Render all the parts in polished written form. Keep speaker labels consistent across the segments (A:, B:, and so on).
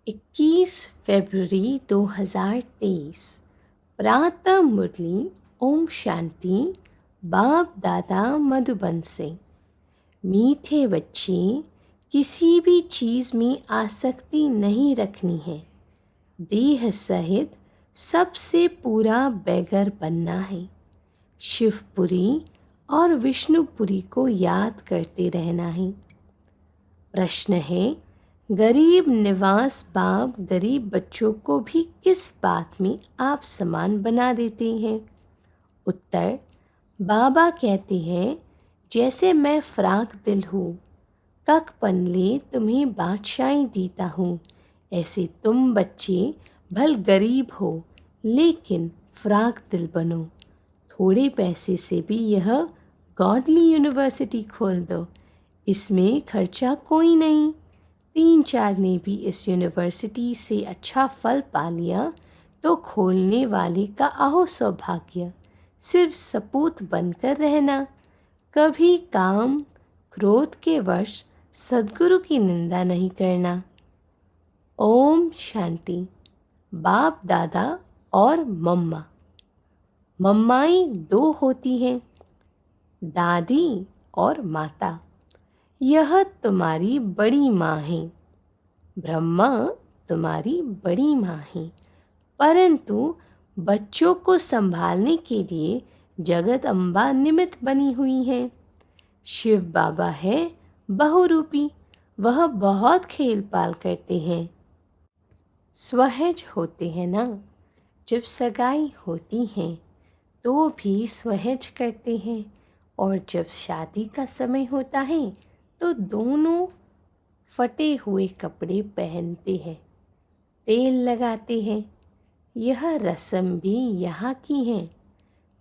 A: 21 फरवरी 2023 प्रातः मुरली। ओम शांति। बाप दादा मधुबन से। मीठे बच्चे, किसी भी चीज़ में आसक्ति नहीं रखनी है। देह सहित सबसे पूरा बैगर बनना है। शिवपुरी और विष्णुपुरी को याद करते रहना है। प्रश्न है, गरीब निवास बाप गरीब बच्चों को भी किस बात में आप समान बना देते हैं? उत्तर, बाबा कहते हैं, जैसे मैं फ्राक दिल हूँ, कक पनले तुम्हें बादशाही देता हूँ, ऐसे तुम बच्चे भल गरीब हो लेकिन फ्राक दिल बनो। थोड़े पैसे से भी यह गॉडली यूनिवर्सिटी खोल दो, इसमें खर्चा कोई नहीं। 3-4 ने भी इस यूनिवर्सिटी से अच्छा फल पा लिया तो खोलने वाले का आहो सौभाग्य। सिर्फ सपूत बनकर रहना, कभी काम क्रोध के वश सद्गुरु की निंदा नहीं करना। ओम शांति। बाप दादा और मम्मा। मम्माई 2 होती हैं, दादी और माता। यह तुम्हारी बड़ी माँ है। ब्रह्मा तुम्हारी बड़ी माँ है, परंतु बच्चों को संभालने के लिए जगत अम्बा निमित्त बनी हुई है। शिव बाबा है बहुरूपी, वह बहुत खेल पाल करते हैं। स्वहज होते हैं ना, जब सगाई होती है तो भी स्वहज करते हैं, और जब शादी का समय होता है तो दोनों फटे हुए कपड़े पहनते हैं, तेल लगाते हैं। यह रस्म भी यहाँ की है।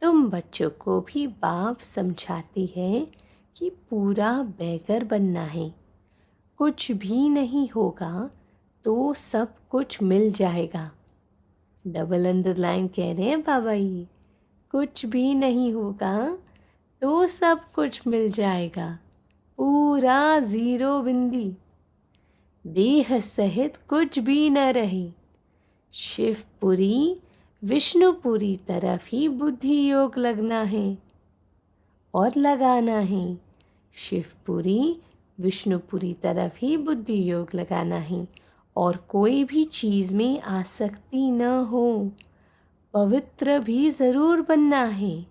A: तुम बच्चों को भी बाप समझाते हैं कि पूरा बैगर बनना है। कुछ भी नहीं होगा तो सब कुछ मिल जाएगा। डबल अंडरलाइन कह रहे हैं बाबा जी, कुछ भी नहीं होगा तो सब कुछ मिल जाएगा, पूरा 0 बिंदी। देह सहित कुछ भी न रहे। शिवपुरी विष्णुपुरी तरफ ही बुद्धि योग लगना है और लगाना है। शिवपुरी विष्णुपुरी तरफ ही बुद्धि योग लगाना है, और कोई भी चीज़ में आसक्ति न हो। पवित्र भी ज़रूर बनना है।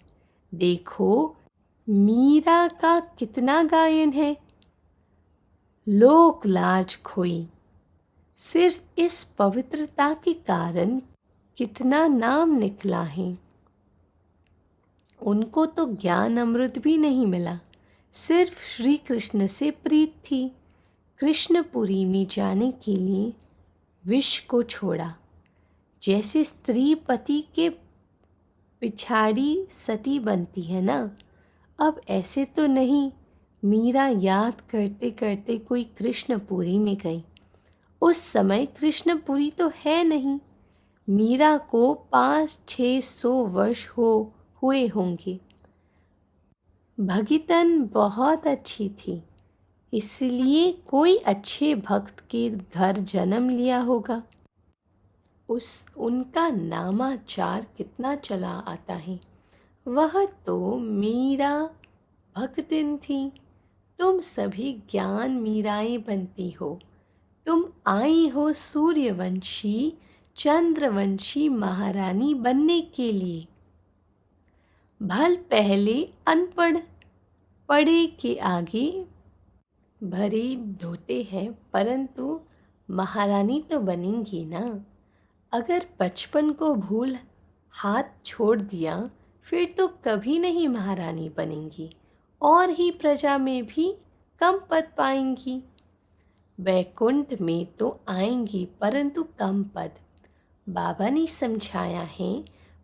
A: देखो मीरा का कितना गायन है, लोक लाज खोई। सिर्फ इस पवित्रता के कारण कितना नाम निकला है। उनको तो ज्ञान अमृत भी नहीं मिला, सिर्फ श्री कृष्ण से प्रीत थी। कृष्णपुरी में जाने के लिए विष को छोड़ा। जैसे स्त्री पति के पिछाड़ी सती बनती है ना, अब ऐसे तो नहीं। मीरा याद करते करते कोई कृष्णपुरी में गई। उस समय कृष्णपुरी तो है नहीं। मीरा को 500-600 वर्ष हुए होंगे। भगितन बहुत अच्छी थी, इसलिए कोई अच्छे भक्त के घर जन्म लिया होगा। उनका नामाचार कितना चला आता है। वह तो मीरा भक्तिन थी। तुम सभी ज्ञान मीराएं बनती हो। तुम आई हो सूर्यवंशी चंद्रवंशी महारानी बनने के लिए। भल पहले अनपढ़, पढ़े के आगे भरे ढोते हैं, परंतु महारानी तो बनेंगी ना। अगर बचपन को भूल हाथ छोड़ दिया फिर तो कभी नहीं महारानी बनेंगी, और ही प्रजा में भी कम पद पाएंगी। वैकुंठ में तो आएंगी परंतु कम पद। बाबा ने समझाया है,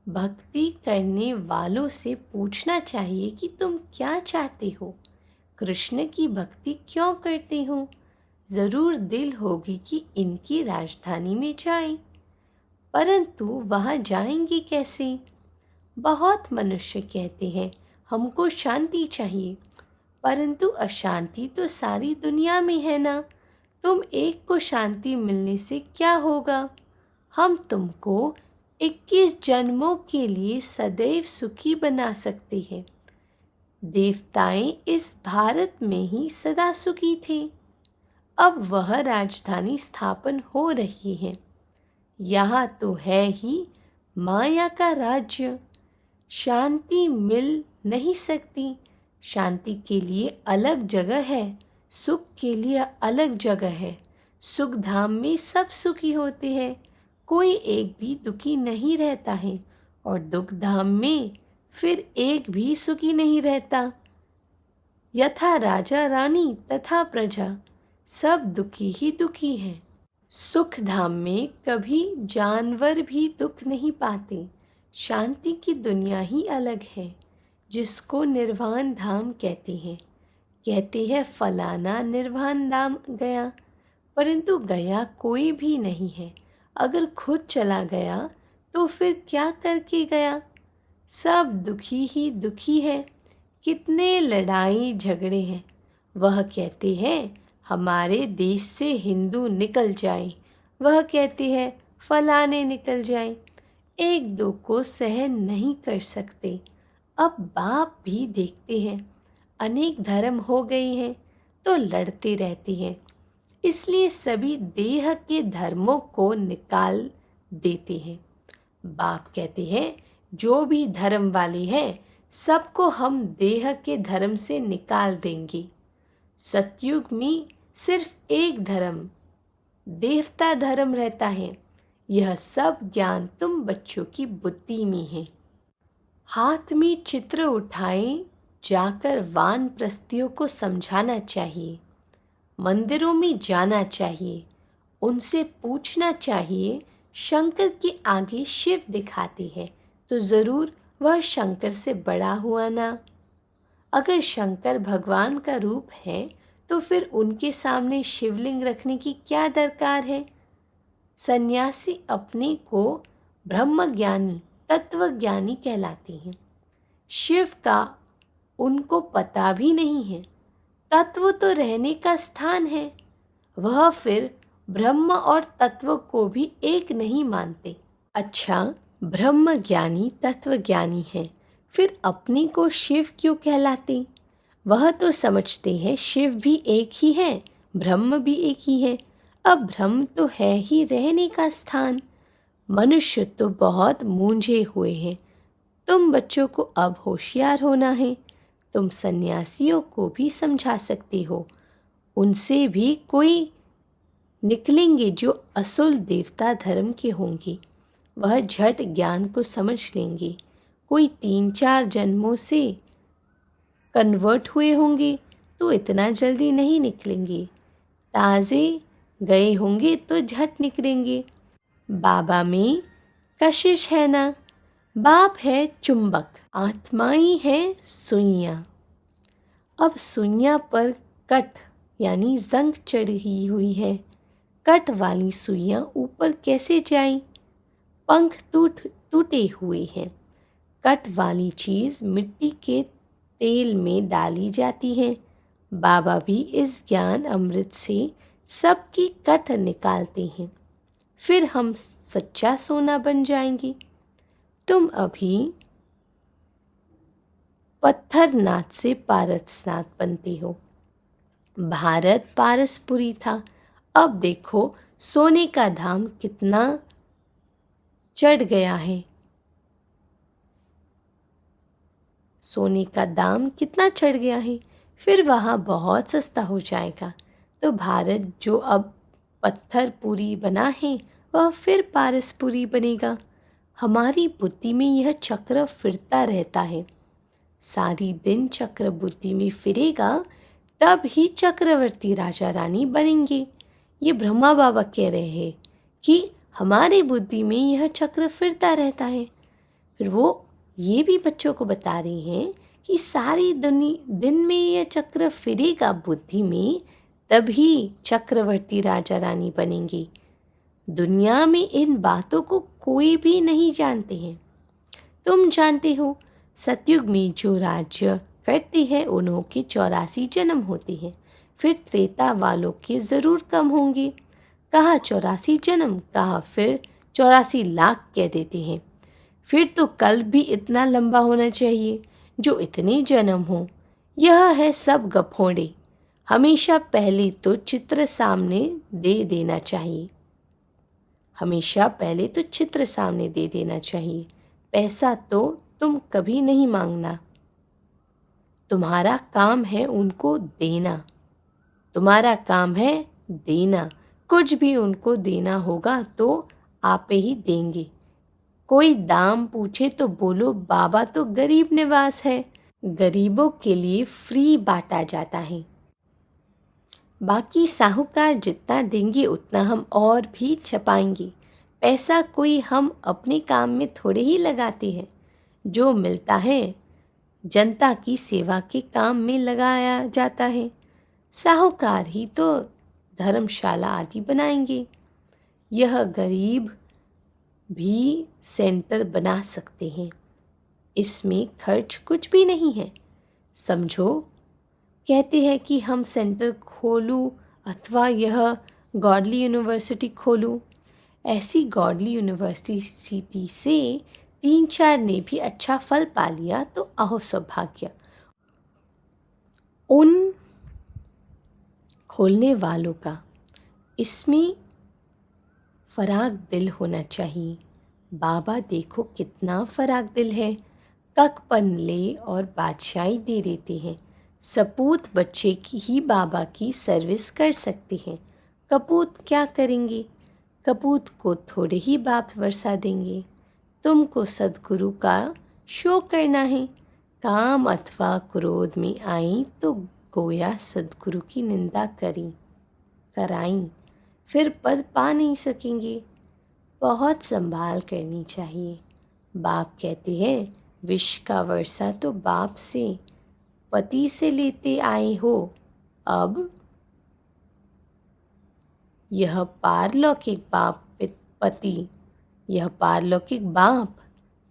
A: भक्ति करने वालों से पूछना चाहिए कि तुम क्या चाहते हो, कृष्ण की भक्ति क्यों करते हो। ज़रूर दिल होगी कि इनकी राजधानी में जाएं, परंतु वहाँ जाएंगे कैसे। बहुत मनुष्य कहते हैं हमको शांति चाहिए, परंतु अशांति तो सारी दुनिया में है ना। तुम एक को शांति मिलने से क्या होगा? हम तुमको 21 जन्मों के लिए सदैव सुखी बना सकते हैं। देवताएं इस भारत में ही सदा सुखी थे। अब वह राजधानी स्थापन हो रही है। यहाँ तो है ही माया का राज्य। शांति मिल नहीं सकती। शांति के लिए अलग जगह है, सुख के लिए अलग जगह है। सुख धाम में सब सुखी होते हैं, कोई एक भी दुखी नहीं रहता है, और दुख धाम में फिर एक भी सुखी नहीं रहता। यथा राजा रानी तथा प्रजा, सब दुखी ही दुखी हैं। सुख धाम में कभी जानवर भी दुख नहीं पाते। शांति की दुनिया ही अलग है, जिसको निर्वाण धाम कहते हैं। कहते हैं फलाना निर्वाण धाम गया, परंतु गया कोई भी नहीं है। अगर खुद चला गया तो फिर क्या करके गया? सब दुखी ही दुखी है। कितने लड़ाई झगड़े हैं। वह कहते हैं हमारे देश से हिंदू निकल जाए, वह कहते हैं फलाने निकल जाए। एक दो को सहन नहीं कर सकते। अब बाप भी देखते हैं अनेक धर्म हो गए हैं तो लड़ते रहते हैं, इसलिए सभी देह के धर्मों को निकाल देते हैं। बाप कहते हैं जो भी धर्म वाले हैं सबको हम देह के धर्म से निकाल देंगे। सतयुग में सिर्फ एक धर्म, देवता धर्म रहता है। यह सब ज्ञान तुम बच्चों की बुद्धि में है। हाथ में चित्र उठाएं, जाकर वानप्रस्थियों को समझाना चाहिए। मंदिरों में जाना चाहिए, उनसे पूछना चाहिए शंकर के आगे शिव दिखाते हैं तो ज़रूर वह शंकर से बड़ा हुआ ना। अगर शंकर भगवान का रूप है तो फिर उनके सामने शिवलिंग रखने की क्या दरकार है? सन्यासी अपने को ब्रह्मज्ञानी तत्वज्ञानी कहलाते हैं। शिव का उनको पता भी नहीं है। तत्व तो रहने का स्थान है, वह फिर ब्रह्म और तत्व को भी एक नहीं मानते। अच्छा, ब्रह्म ज्ञानी तत्वज्ञानी है, फिर अपने को शिव क्यों कहलाते? वह तो समझते हैं शिव भी एक ही है, ब्रह्म भी एक ही है। अब ब्रह्म तो है ही रहने का स्थान। मनुष्य तो बहुत मूंझे हुए हैं। तुम बच्चों को अब होशियार होना है। तुम सन्यासियों को भी समझा सकते हो, उनसे भी कोई निकलेंगे जो असुल देवता धर्म के होंगे। वह झट ज्ञान को समझ लेंगे। कोई 3-4 जन्मों से कन्वर्ट हुए होंगे तो इतना जल्दी नहीं निकलेंगे। ताज़े गए होंगे तो झट निकलेंगे। बाबा में कशिश है ना। बाप है चुंबक, आत्माई है सुइयाँ। अब सुइयाँ पर कट यानी जंग चढ़ी हुई है। कट वाली सुइयाँ ऊपर कैसे जाएं? पंख टूटे हुए हैं। कट वाली चीज़ मिट्टी के तेल में डाली जाती है। बाबा भी इस ज्ञान अमृत से सबकी कट निकालते हैं, फिर हम सच्चा सोना बन जाएंगे। तुम अभी पत्थरनाथ से पारसनाथ बनते हो। भारत पारसपुरी था, अब देखो सोने का धाम कितना चढ़ गया है। सोने का दाम कितना चढ़ गया है, फिर वहाँ बहुत सस्ता हो जाएगा। तो भारत जो अब पत्थरपुरी बना है वह फिर पारसपुरी बनेगा। हमारी बुद्धि में यह चक्र फिरता रहता है। सारी दिन चक्र बुद्धि में फिरेगा, तब ही चक्रवर्ती राजा रानी बनेंगे। ये ब्रह्मा बाबा कह रहे हैं कि हमारी बुद्धि में यह चक्र फिरता रहता है। फिर वो ये भी बच्चों को बता रहे हैं कि सारी दिन में यह चक्र फिरेगा बुद्धि में, तभी चक्रवर्ती राजा रानी बनेंगे। दुनिया में इन बातों को कोई भी नहीं जानते हैं। तुम जानते हो, सतयुग में जो राज्य करते हैं उन्हों के 84 जन्म होते हैं, फिर त्रेता वालों के ज़रूर कम होंगे। कहा 84 जन्म, कहा फिर 84 लाख कह देते हैं। फिर तो कल्प भी इतना लंबा होना चाहिए जो इतने जन्म हो। यह है सब गफोड़े। हमेशा पहले तो चित्र सामने दे देना चाहिए। हमेशा पहले तो चित्र सामने दे देना चाहिए। पैसा तो तुम कभी नहीं मांगना, तुम्हारा काम है उनको देना। तुम्हारा काम है देना। कुछ भी उनको देना होगा तो आप ही देंगे। कोई दाम पूछे तो बोलो बाबा तो गरीब निवास है, गरीबों के लिए फ्री बांटा जाता है। बाकी साहूकार जितना देंगे उतना हम और भी छपाएंगे। पैसा कोई हम अपने काम में थोड़े ही लगाते हैं। जो मिलता है जनता की सेवा के काम में लगाया जाता है। साहूकार ही तो धर्मशाला आदि बनाएंगे। यह गरीब भी सेंटर बना सकते हैं। इसमें खर्च कुछ भी नहीं है। समझो, कहते हैं कि हम सेंटर खोलूं अथवा यह गॉडली यूनिवर्सिटी खोलूं। ऐसी गॉडली यूनिवर्सिटी से 3-4 ने भी अच्छा फल पा लिया तो अहो सौभाग्य। उन खोलने वालों का इसमें फराग दिल होना चाहिए। बाबा देखो कितना फराग दिल है। ककपन ले और बादशाही दे देते हैं। सपूत बच्चे की ही बाबा की सर्विस कर सकते हैं। कपूत क्या करेंगे? कपूत को थोड़े ही बाप वर्षा देंगे। तुमको सद्गुरु का शो करना है। काम अथवा क्रोध में आई तो गोया सद्गुरु की निंदा कराई, फिर पद पा नहीं सकेंगे। बहुत संभाल करनी चाहिए। बाप कहते हैं विष का वर्षा तो बाप से पति से लेते आए हो। अब यह पारलौकिक बाप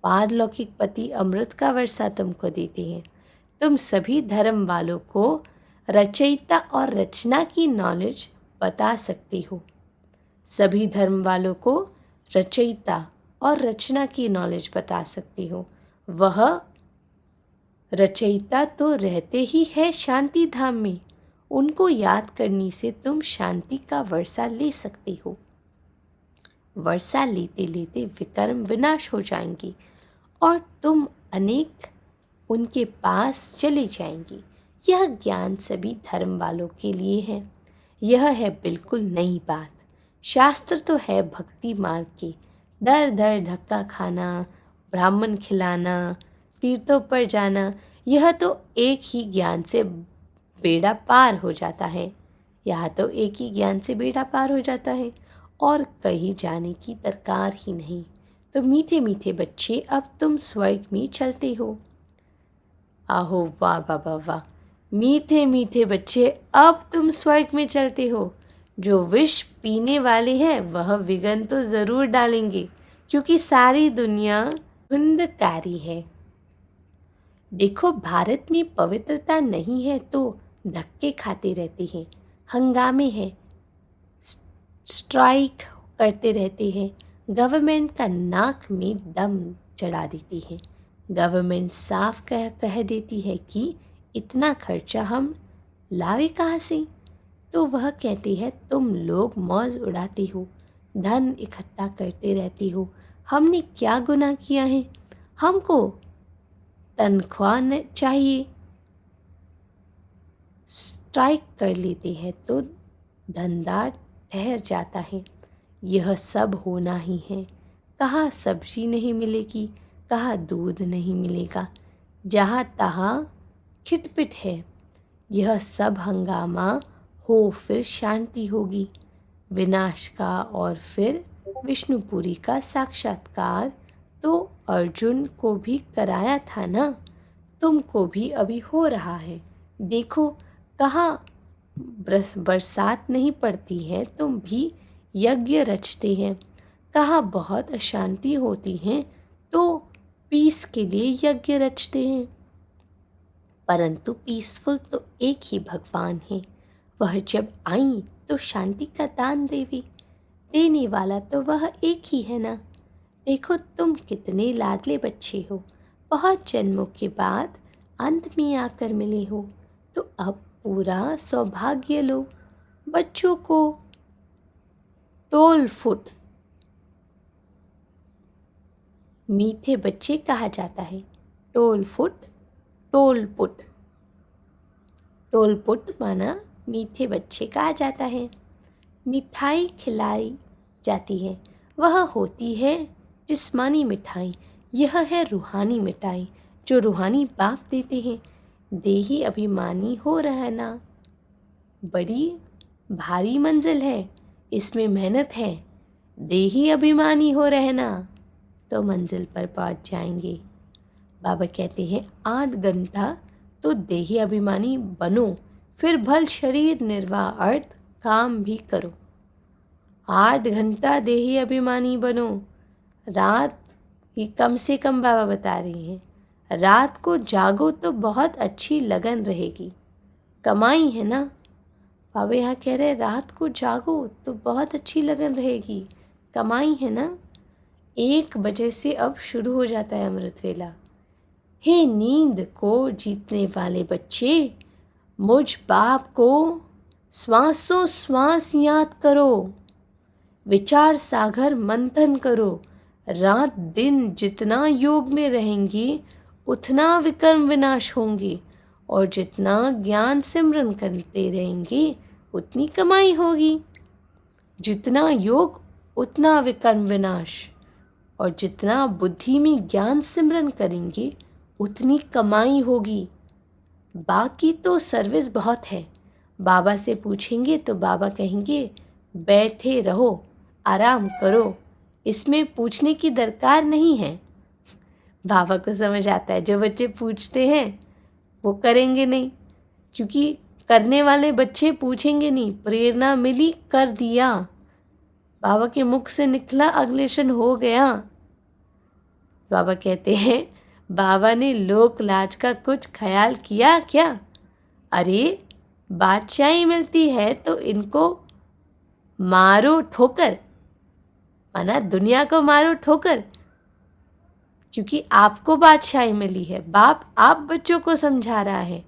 A: पारलौकिक पति अमृत का वर्षा तुमको देते हैं। तुम सभी धर्म वालों को रचयिता और रचना की नॉलेज बता सकते हो। सभी धर्म वालों को रचयिता और रचना की नॉलेज बता सकते हो। वह रचयिता तो रहते ही है शांति धाम में। उनको याद करने से तुम शांति का वर्षा ले सकते हो। वर्षा लेते लेते विकर्म विनाश हो जाएंगे और तुम अनेक उनके पास चले जाएंगे। यह ज्ञान सभी धर्म वालों के लिए है। यह है बिल्कुल नई बात। शास्त्र तो है भक्ति मार्ग के। दर दर धक्का खाना, ब्राह्मण खिलाना, तीर्थों पर जाना, यह तो एक ही ज्ञान से बेड़ा पार हो जाता है। यह तो एक ही ज्ञान से बेड़ा पार हो जाता है और कहीं जाने की दरकार ही नहीं। तो मीठे मीठे बच्चे, अब तुम स्वर्ग में चलते हो। आहो वाह बाबा वाह। मीठे मीठे बच्चे, अब तुम स्वर्ग में चलते हो। जो विष पीने वाले हैं वह विघन तो ज़रूर डालेंगे, क्योंकि सारी दुनिया धुंधकारी है। देखो, भारत में पवित्रता नहीं है तो धक्के खाते रहते हैं, हंगामे हैं, स्ट्राइक करते रहते हैं। गवर्नमेंट का नाक में दम चढ़ा देती है। गवर्नमेंट साफ कह देती है कि इतना खर्चा हम लावे कहाँ से। तो वह कहती है तुम लोग मौज उड़ाते हो, धन इकट्ठा करते रहते हो। हमने क्या गुनाह किया है? हमको तनख्वाह चाहिए। स्ट्राइक कर लेते हैं तो धंधा ठहर जाता है। यह सब होना ही है। कहाँ सब्जी नहीं मिलेगी, कहाँ दूध नहीं मिलेगा, जहाँ तहाँ खिटपिट है। यह सब हंगामा हो फिर शांति होगी, विनाश का। और फिर विष्णुपुरी का साक्षात्कार तो अर्जुन को भी कराया था ना, तुमको भी अभी हो रहा है। देखो, कहाँ बरसात नहीं पड़ती है, तुम भी यज्ञ रचते हैं। कहाँ बहुत अशांति होती है तो पीस के लिए यज्ञ रचते हैं। परंतु पीसफुल तो एक ही भगवान है। वह जब आई तो शांति का दान देवी, देने वाला तो वह एक ही है ना। देखो तुम कितने लाडले बच्चे हो, बहुत जन्मों के बाद अंत में आकर मिले हो, तो अब पूरा सौभाग्य लो। बच्चों को टोल फुट, मीठे बच्चे कहा जाता है। Toll foot, toll put, toll put माना मीठे बच्चे कहा जाता है। मिठाई खिलाई जाती है, वह होती है जिस्मानी मिठाई, यह है रूहानी मिठाई जो रूहानी बाप देते हैं। देही अभिमानी हो रहना बड़ी भारी मंजिल है, इसमें मेहनत है। देही अभिमानी हो रहना तो मंजिल पर पहुंच जाएंगे। बाबा कहते हैं 8 घंटा तो देही अभिमानी बनो, फिर भल शरीर निर्वाह अर्थ काम भी करो। 8 घंटा देही अभिमानी बनो। रात ही कम से कम बाबा बता रहे हैं, रात को जागो तो बहुत अच्छी लगन रहेगी। कमाई है ना, बाबा यहाँ कह रहे रात को जागो तो बहुत अच्छी लगन रहेगी, कमाई है ना। 1 बजे से अब शुरू हो जाता है अमृत वेला। हे नींद को जीतने वाले बच्चे, मुझ बाप को श्वासों श्वास याद करो, विचार सागर मंथन करो। रात दिन जितना योग में रहेंगे उतना विकर्म विनाश होंगे, और जितना ज्ञान सिमरन करते रहेंगे उतनी कमाई होगी। जितना योग उतना विकर्म विनाश, और जितना बुद्धि में ज्ञान सिमरन करेंगे उतनी कमाई होगी। बाकी तो सर्विस बहुत है। बाबा से पूछेंगे तो बाबा कहेंगे बैठे रहो, आराम करो, इसमें पूछने की दरकार नहीं है। बाबा को समझ आता है जो बच्चे पूछते हैं वो करेंगे नहीं, क्योंकि करने वाले बच्चे पूछेंगे नहीं। प्रेरणा मिली, कर दिया, बाबा के मुख से निकला, अगले क्षण हो गया। बाबा कहते हैं बाबा ने लोक लाज का कुछ ख्याल किया क्या? अरे बादशाही मिलती है तो इनको मारो ठोकर, माना दुनिया को मारो ठोकर, क्योंकि आपको बादशाही मिली है। बाप आप बच्चों को समझा रहा है।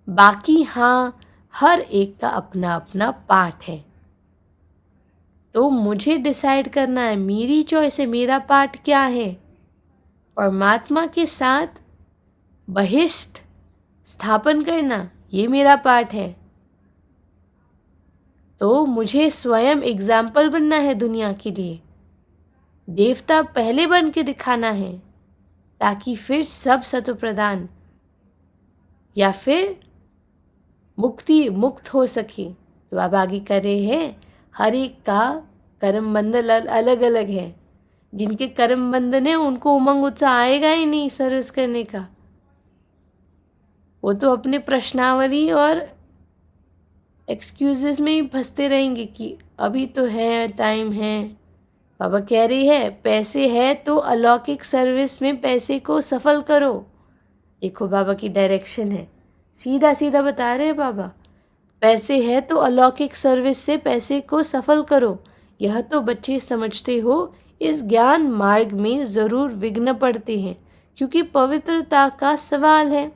A: बाकी हाँ, हर एक का अपना अपना पार्ट है, तो मुझे डिसाइड करना है, मेरी चॉइस है, मेरा पार्ट क्या है। परमात्मा के साथ बहिष्ठ स्थापन करना ये मेरा पार्ट है। तो मुझे स्वयं एग्जाम्पल बनना है दुनिया के लिए, देवता पहले बन के दिखाना है, ताकि फिर सब सत्व प्रदान या फिर मुक्त हो सके। तो अब आगे कर रहे हैं, हर एक का कर्म बंधन अलग अलग है। जिनके कर्म बंधन है उनको उमंग उत्साह आएगा ही नहीं सर्विस करने का, वो तो अपने प्रश्नावली और एक्सक्यूजेस में ही फंसते रहेंगे कि अभी तो है, टाइम है। बाबा कह रही है पैसे है तो अलौकिक सर्विस में पैसे को सफल करो। देखो बाबा की डायरेक्शन है, सीधा सीधा बता रहे हैं बाबा, पैसे है तो अलौकिक सर्विस से पैसे को सफल करो। यह तो बच्चे समझते हो, इस ज्ञान मार्ग में ज़रूर विघ्न पड़ते हैं, क्योंकि पवित्रता का सवाल है।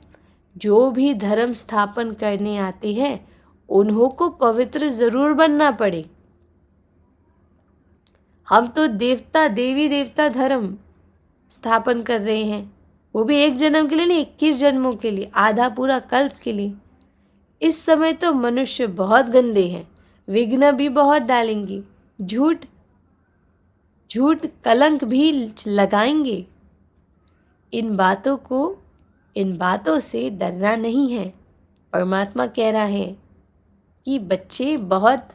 A: जो भी धर्म स्थापन करने आते हैं उन्हों को पवित्र ज़रूर बनना पड़े। हम तो देवता देवी देवता धर्म स्थापन कर रहे हैं, वो भी 1 जन्म के लिए नहीं, 21 जन्मों के लिए, आधा पूरा कल्प के लिए। इस समय तो मनुष्य बहुत गंदे हैं, विघ्न भी बहुत डालेंगे, झूठ कलंक भी लगाएंगे। इन बातों से डरना नहीं है। परमात्मा कह रहा है कि बच्चे बहुत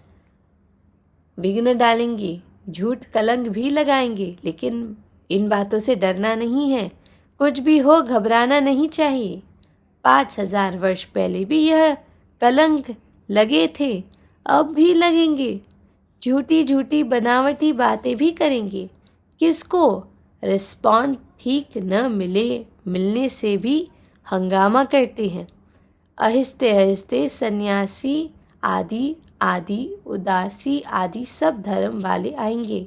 A: विघ्न डालेंगे, झूठ कलंक भी लगाएंगे, लेकिन इन बातों से डरना नहीं है। कुछ भी हो घबराना नहीं चाहिए। 5000 वर्ष पहले भी यह कलंक लगे थे, अब भी लगेंगे। झूठी झूठी बनावटी बातें भी करेंगे। किसको रिस्पॉन्ड ठीक न मिलने से भी हंगामा करते हैं। आहिस्ते आहिस्ते सन्यासी आदि आदि उदासी आदि सब धर्म वाले आएंगे।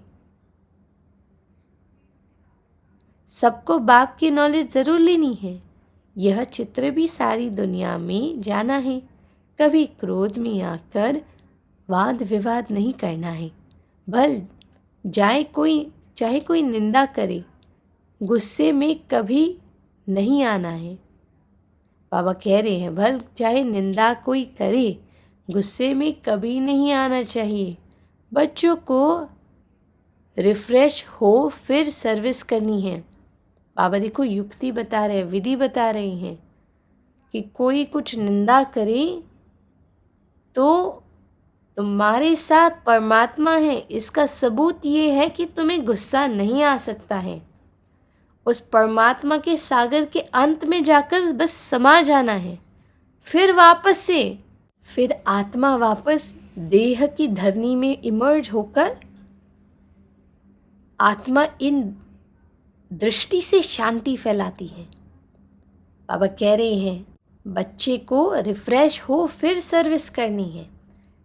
A: सबको बाप की नॉलेज जरूर लेनी है। यह चित्र भी सारी दुनिया में जाना है। कभी क्रोध में आकर वाद विवाद नहीं करना है। भल चाहे कोई निंदा करे, गुस्से में कभी नहीं आना है। बाबा कह रहे हैं भल चाहे निंदा कोई करे, गुस्से में कभी नहीं आना चाहिए। बच्चों को रिफ्रेश हो फिर सर्विस करनी है। बाबा देखो युक्ति बता रहे हैं, विधि बता रहे हैं कि कोई कुछ निंदा करे तो तुम्हारे साथ परमात्मा है, इसका सबूत ये है कि तुम्हें गुस्सा नहीं आ सकता है। उस परमात्मा के सागर के अंत में जाकर बस समा जाना है। फिर आत्मा वापस देह की धरनी में इमर्ज होकर आत्मा इन दृष्टि से शांति फैलाती है। बाबा कह रहे हैं बच्चे को रिफ्रेश हो फिर सर्विस करनी है।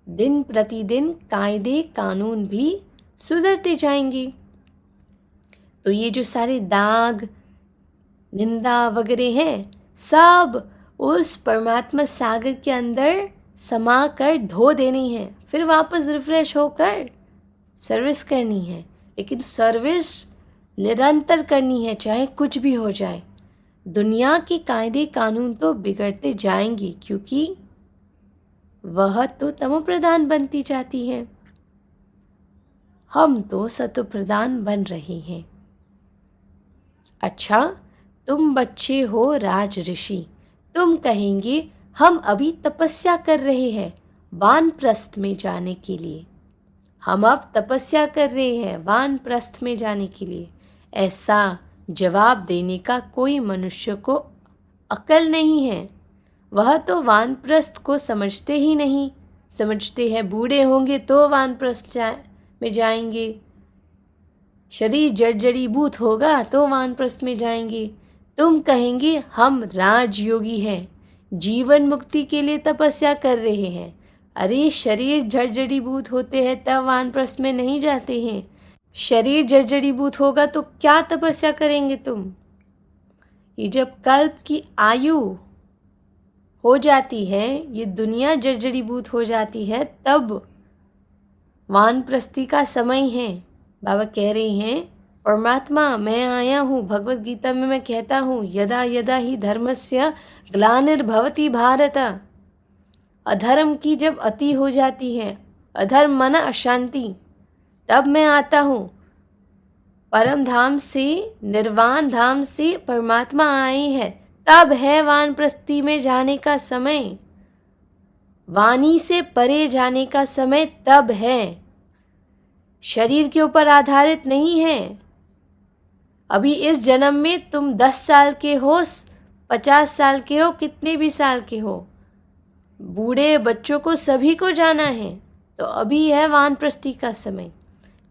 A: दिन प्रतिदिन कायदे कानून भी सुधरते जाएंगे। तो ये जो सारे दाग निंदा वगैरह हैं, सब उस परमात्मा सागर के अंदर समा कर धो देनी है। फिर वापस रिफ्रेश होकर सर्विस करनी है। लेकिन सर्विस निरंतर करनी है, चाहे कुछ भी हो जाए। दुनिया के कायदे कानून तो बिगड़ते जाएंगी, क्योंकि वह तो तमो प्रधान बनती जाती है। हम तो सतो प्रधान बन रहे हैं। अच्छा, तुम बच्चे हो राज ऋषि, तुम कहेंगे हम अभी तपस्या कर रहे हैं वानप्रस्थ में जाने के लिए। हम अब तपस्या कर रहे हैं वानप्रस्थ में जाने के लिए। ऐसा जवाब देने का कोई मनुष्य को अकल नहीं है। वह तो वानप्रस्थ को समझते ही नहीं। समझते हैं बूढ़े होंगे तो वानप्रस्थ में जाएंगे, शरीर जर्जरीभूत होगा तो वानप्रस्थ में जाएंगे। तुम कहेंगे हम राजयोगी हैं, जीवन मुक्ति के लिए तपस्या कर रहे हैं। अरे शरीर जर्जरीभूत होते हैं तब वानप्रस्थ में नहीं जाते हैं। शरीर जर्जरीभूत होगा तो क्या तपस्या करेंगे तुम? ये जब कल्प की आयु हो जाती है, ये दुनिया जर्जरीभूत हो जाती है, तब वानप्रस्थी का समय है। बाबा कह रहे हैं परमात्मा मैं आया हूँ। भगवत गीता में मैं कहता हूँ यदा यदा ही धर्मस्य ग्लानिर्भवति भारत। अधर्म की जब अति हो जाती है, अधर्म माना अशांति, तब मैं आता हूँ। परम धाम से, निर्वाण धाम से परमात्मा आए हैं, तब है वानप्रस्थी में जाने का समय। वाणी से परे जाने का समय तब है, शरीर के ऊपर आधारित नहीं है। अभी इस जन्म में तुम 10 साल के हो, 50 साल के हो, कितने भी साल के हो, बूढ़े बच्चों को सभी को जाना है। तो अभी है वानप्रस्थी का समय।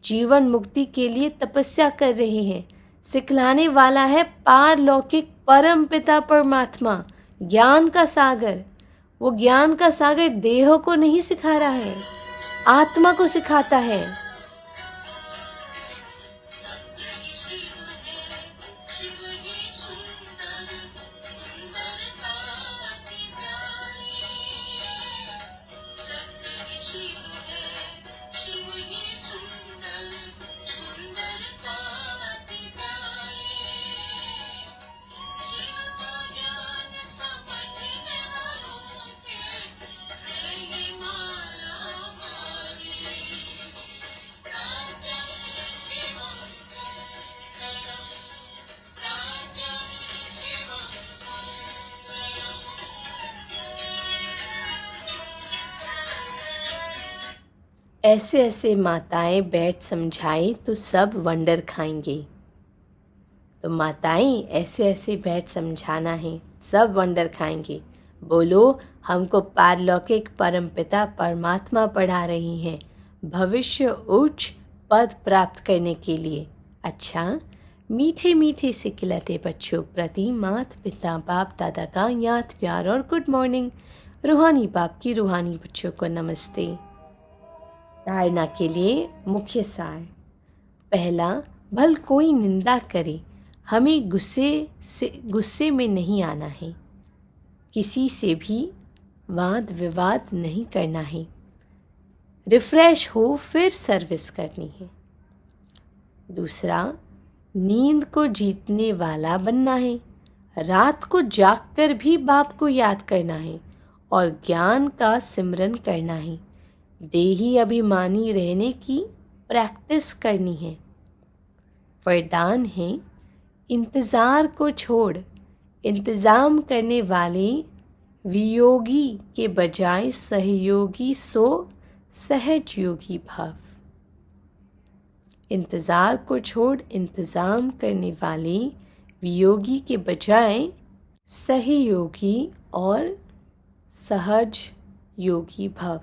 A: जीवन मुक्ति के लिए तपस्या कर रहे हैं। सिखलाने वाला है पारलौकिक परम पिता परमात्मा, ज्ञान का सागर। वो ज्ञान का सागर देह को नहीं सिखा रहा है, आत्मा को सिखाता है। ऐसे ऐसे माताएं बैठ समझाएं तो सब वंडर खाएंगे। तो माताएं ऐसे ऐसे बैठ समझाना है, सब वंडर खाएंगे। बोलो हमको पारलौकिक परमपिता परमात्मा पढ़ा रही हैं भविष्य उच्च पद प्राप्त करने के लिए। अच्छा, मीठे मीठे से खिलाते बच्चों प्रति माता पिता बाप दादा का याद प्यार और गुड मॉर्निंग। रूहानी बाप की रूहानी बच्चों को नमस्ते। धारणा के लिए मुख्य सार। पहला, भल कोई निंदा करे, हमें गुस्से में नहीं आना है। किसी से भी वाद विवाद नहीं करना है। रिफ्रेश हो फिर सर्विस करनी है। दूसरा, नींद को जीतने वाला बनना है। रात को जागकर भी बाप को याद करना है और ज्ञान का सिमरन करना है। देही अभिमानी रहने की प्रैक्टिस करनी है। वरदान है, इंतज़ार को छोड़ इंतज़ाम करने वाले वियोगी के बजाय सहयोगी सो सहज योगी भव। इंतज़ार को छोड़ इंतज़ाम करने वाले वियोगी के बजाय सहयोगी और सहज योगी भव।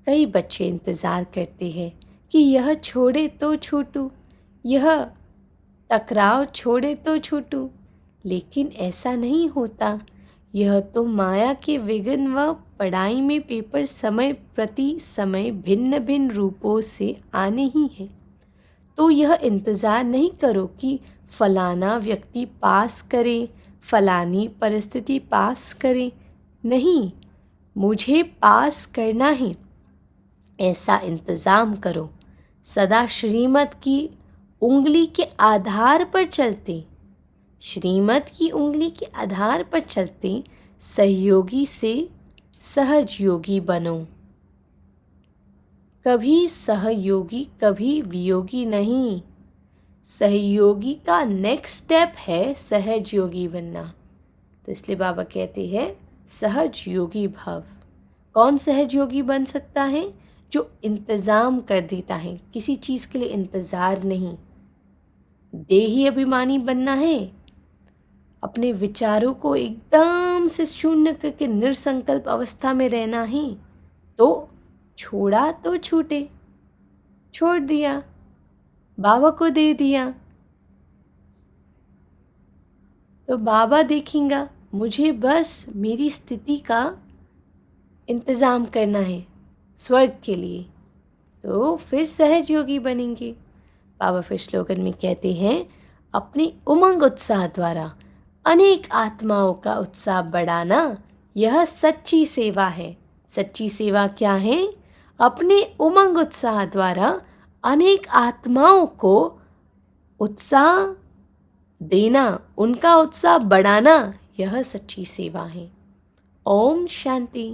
A: कई बच्चे इंतज़ार करते हैं कि यह छोड़े तो छूटूं, यह टकराव छोड़े तो छूटूं, लेकिन ऐसा नहीं होता। यह तो माया के विघ्न व पढ़ाई में पेपर समय प्रति समय भिन्न भिन्न रूपों से आने ही है। तो यह इंतज़ार नहीं करो कि फलाना व्यक्ति पास करे, फलानी परिस्थिति पास करे। नहीं, मुझे पास करना है, ऐसा इंतज़ाम करो। सदा श्रीमत की उंगली के आधार पर चलते, श्रीमत की उंगली के आधार पर चलते सहयोगी से सहज योगी बनो। कभी सहयोगी कभी वियोगी नहीं। सहयोगी का नेक्स्ट स्टेप है सहज योगी बनना। तो इसलिए बाबा कहते हैं सहज योगी भव। कौन सहज योगी बन सकता है? जो इंतज़ाम कर देता है, किसी चीज़ के लिए इंतज़ार नहीं। देही अभिमानी बनना है, अपने विचारों को एकदम से शून्य करके निरसंकल्प अवस्था में रहना है। तो छोड़ा तो छूटे, छोड़ दिया, बाबा को दे दिया, तो बाबा देखेंगा। मुझे बस मेरी स्थिति का इंतज़ाम करना है स्वर्ग के लिए, तो फिर सहज योगी बनेंगे। बाबा फिर स्लोगन में कहते हैं, अपने उमंग उत्साह द्वारा अनेक आत्माओं का उत्साह बढ़ाना यह सच्ची सेवा है। सच्ची सेवा क्या है? अपने उमंग उत्साह द्वारा अनेक आत्माओं को उत्साह देना, उनका उत्साह बढ़ाना, यह सच्ची सेवा है। ओम शांति।